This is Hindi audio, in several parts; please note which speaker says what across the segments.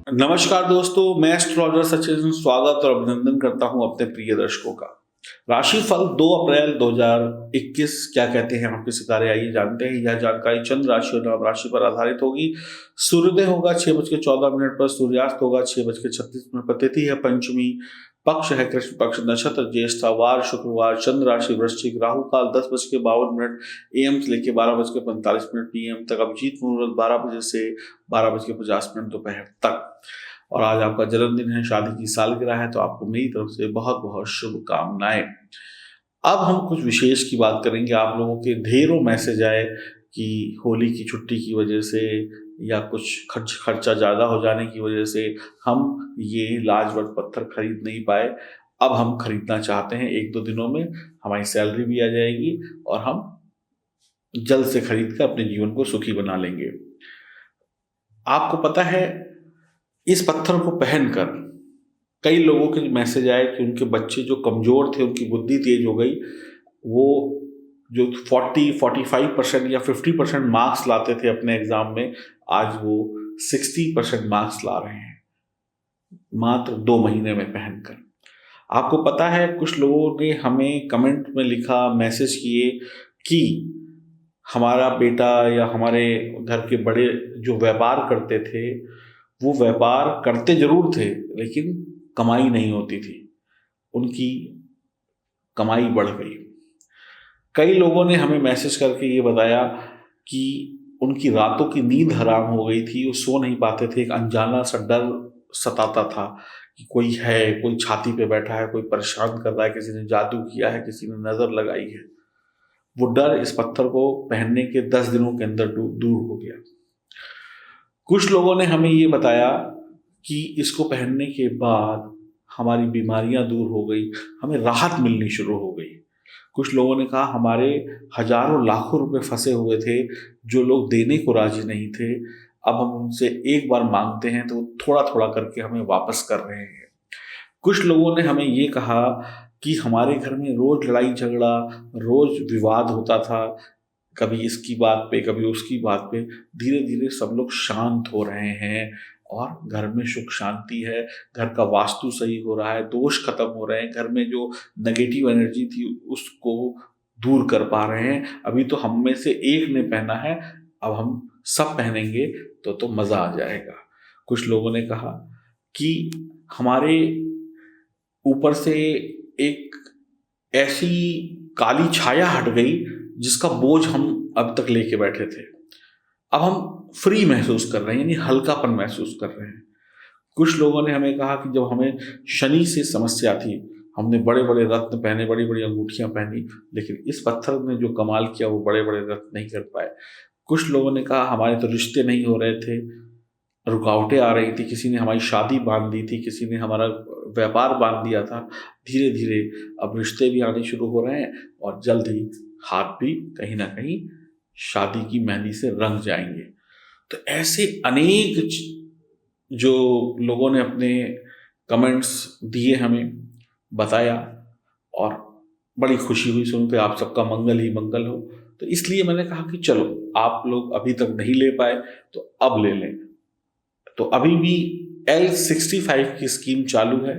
Speaker 1: नमस्कार दोस्तों, मैं एस्ट्रोलॉजर सचिन स्वागत और अभिनंदन करता हूं अपने प्रिय दर्शकों का। राशिफल 2 अप्रैल 2021 क्या कहते हैं आपके सितारे, आइए जानते हैं। यह जानकारी चंद्र राशि और नव राशि पर आधारित होगी। सूर्योदय होगा 6:14 पर, सूर्यास्त होगा 6:36 पर, तिथि है पंचमी, पक्ष है कृष्ण पक्ष, नक्षत्र ज्येष्ठा, वार शुक्रवार, चंद्र राशि वृश्चिक, राहु काल 10:52 AM से लेकर 12:45 PM तक, अभिजीत मुहूर्त 12 बजे से 12:50 दोपहर तक। और आज आपका जन्मदिन है, शादी की सालगिरह है, तो आपको मेरी तरफ से बहुत बहुत शुभकामनाएं। अब हम कुछ विशेष की बात करेंगे। आप लोगों के ढेरों मैसेज आए कि होली की छुट्टी की वजह से या कुछ खर्चा ज़्यादा हो जाने की वजह से हम ये लाजवंत पत्थर खरीद नहीं पाए। अब हम खरीदना चाहते हैं, 1-2 दिनों में हमारी सैलरी भी आ जाएगी और हम जल्द से खरीद कर अपने जीवन को सुखी बना लेंगे। आपको पता है, इस पत्थर को पहनकर कई लोगों के मैसेज आए कि उनके बच्चे जो कमज़ोर थे, उनकी बुद्धि तेज हो गई। वो जो 40-45% या 50% मार्क्स लाते थे अपने एग्ज़ाम में, आज वो 60% मार्क्स ला रहे हैं मात्र 2 महीने में पहनकर। आपको पता है, कुछ लोगों ने हमें कमेंट में लिखा, मैसेज किए कि हमारा बेटा या हमारे घर के बड़े जो व्यापार करते थे, वो व्यापार करते जरूर थे लेकिन कमाई नहीं होती थी, उनकी कमाई बढ़ गई। कई लोगों ने हमें मैसेज करके ये बताया कि उनकी रातों की नींद हराम हो गई थी, वो सो नहीं पाते थे, एक अनजाना सा डर सताता था कि कोई है, कोई छाती पे बैठा है, कोई परेशान कर रहा है, किसी ने जादू किया है, किसी ने नज़र लगाई है। वो डर इस पत्थर को पहनने के 10 दिनों के अंदर दूर हो गया। कुछ लोगों ने हमें ये बताया कि इसको पहनने के बाद हमारी बीमारियां दूर हो गई, हमें राहत मिलनी शुरू हो गई। कुछ लोगों ने कहा हमारे हजारों लाखों रुपए फंसे हुए थे, जो लोग देने को राजी नहीं थे, अब हम उनसे एक बार मांगते हैं तो थोड़ा थोड़ा करके हमें वापस कर रहे हैं। कुछ लोगों ने हमें ये कहा कि हमारे घर में रोज लड़ाई झगड़ा, रोज विवाद होता था, कभी इसकी बात पे कभी उसकी बात पे, धीरे धीरे सब लोग शांत हो रहे हैं और घर में सुख शांति है, घर का वास्तु सही हो रहा है, दोष खत्म हो रहे हैं, घर में जो नेगेटिव एनर्जी थी उसको दूर कर पा रहे हैं। अभी तो हम में से एक ने पहना है, अब हम सब पहनेंगे तो मज़ा आ जाएगा। कुछ लोगों ने कहा कि हमारे ऊपर से एक ऐसी काली छाया हट गई जिसका बोझ हम अब तक लेके बैठे थे, अब हम फ्री महसूस कर रहे हैं, यानी हल्कापन महसूस कर रहे हैं। कुछ लोगों ने हमें कहा कि जब हमें शनि से समस्या थी, हमने बड़े बड़े रत्न पहने, बड़ी बड़ी अंगूठियां पहनी, लेकिन इस पत्थर ने जो कमाल किया वो बड़े बड़े रत्न नहीं कर पाए। कुछ लोगों ने कहा हमारे तो रिश्ते नहीं हो रहे थे, रुकावटें आ रही थी, किसी ने हमारी शादी बांध दी थी, किसी ने हमारा व्यापार बांध दिया था। धीरे धीरे अब रिश्ते भी आने शुरू हो रहे हैं और जल्द ही हाथ भी कहीं ना कहीं शादी की मेहंदी से रंग जाएंगे। तो ऐसे अनेक जो लोगों ने अपने कमेंट्स दिए, हमें बताया, और बड़ी खुशी हुई सुन के। आप सबका मंगल ही मंगल हो। तो इसलिए मैंने कहा कि चलो, आप लोग अभी तक नहीं ले पाए तो अब ले लें। तो अभी भी L65 की स्कीम चालू है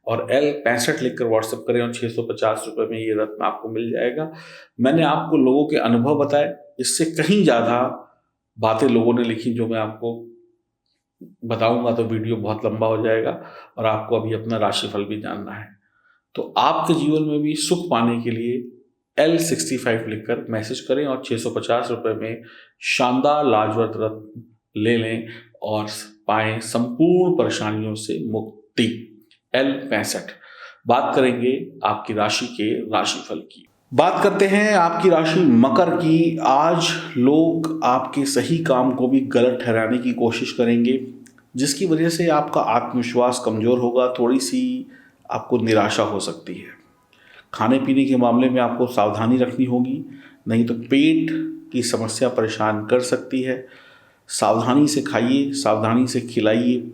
Speaker 1: और L65 लिखकर व्हाट्सएप करें और 650 रुपये में ये रत्न आपको मिल जाएगा। मैंने आपको लोगों के अनुभव बताए, इससे कहीं ज़्यादा बातें लोगों ने लिखी जो मैं आपको बताऊंगा तो वीडियो बहुत लंबा हो जाएगा और आपको अभी अपना राशिफल भी जानना है। तो आपके जीवन में भी सुख पाने के लिए L65 लिखकर मैसेज करें और 650 रुपये में शानदार लाजवंत रत्न ले लें और पाएं संपूर्ण परेशानियों से मुक्ति। L65। बात करेंगे आपकी राशि के राशिफल की। बात करते हैं आपकी राशि मकर की। आज लोग आपके सही काम को भी गलत ठहराने की कोशिश करेंगे, जिसकी वजह से आपका आत्मविश्वास कमज़ोर होगा, थोड़ी सी आपको निराशा हो सकती है। खाने पीने के मामले में आपको सावधानी रखनी होगी, नहीं तो पेट की समस्या परेशान कर सकती है। सावधानी से खाइए, सावधानी से खिलाइए,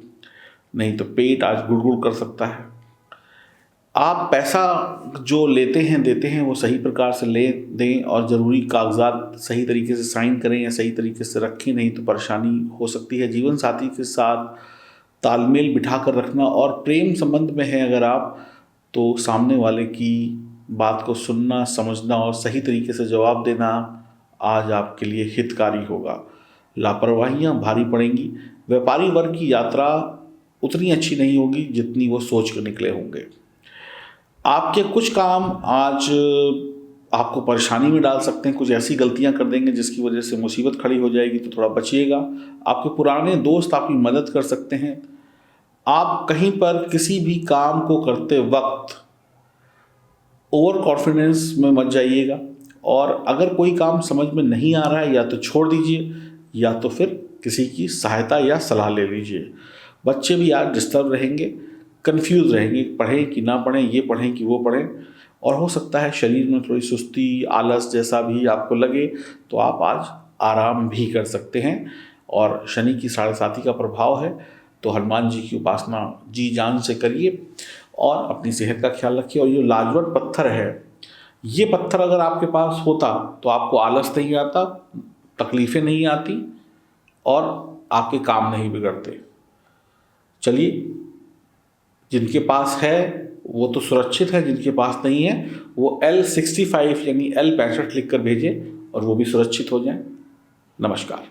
Speaker 1: नहीं तो पेट आज गुड़गुड़ कर सकता है। आप पैसा जो लेते हैं देते हैं वो सही प्रकार से ले दें और ज़रूरी कागजात सही तरीके से साइन करें या सही तरीके से रखें, नहीं तो परेशानी हो सकती है। जीवन साथी के साथ तालमेल बिठा कर रखना, और प्रेम संबंध में है अगर आप, तो सामने वाले की बात को सुनना, समझना और सही तरीके से जवाब देना आज आपके लिए हितकारी होगा। लापरवाहियाँ भारी पड़ेंगी। व्यापारी वर्ग की यात्रा उतनी अच्छी नहीं होगी जितनी वो सोच कर निकले होंगे। आपके कुछ काम आज आपको परेशानी में डाल सकते हैं, कुछ ऐसी गलतियां कर देंगे जिसकी वजह से मुसीबत खड़ी हो जाएगी, तो थोड़ा बचिएगा। आपके पुराने दोस्त आपकी मदद कर सकते हैं। आप कहीं पर किसी भी काम को करते वक्त ओवर कॉन्फिडेंस में मत जाइएगा, और अगर कोई काम समझ में नहीं आ रहा है या तो छोड़ दीजिए, या तो फिर किसी की सहायता या सलाह ले लीजिए। बच्चे भी आज डिस्टर्ब रहेंगे, कंफ्यूज रहेंगे, पढ़ें कि ना पढ़ें, ये पढ़ें कि वो पढ़ें, और हो सकता है शरीर में थोड़ी सुस्ती, आलस जैसा भी आपको लगे, तो आप आज आराम भी कर सकते हैं। और शनि की 7.5 का प्रभाव है, तो हनुमान जी की उपासना जी जान से करिए और अपनी सेहत का ख्याल रखिए। और ये लाजवट पत्थर है, ये पत्थर अगर आपके पास होता तो आपको आलस नहीं आता, तकलीफ़ें नहीं आती और आपके काम नहीं बिगड़ते। चलिए, जिनके पास है वो तो सुरक्षित है, जिनके पास नहीं है वो L65 यानी L65 लिख कर भेजें और वो भी सुरक्षित हो जाएं। नमस्कार।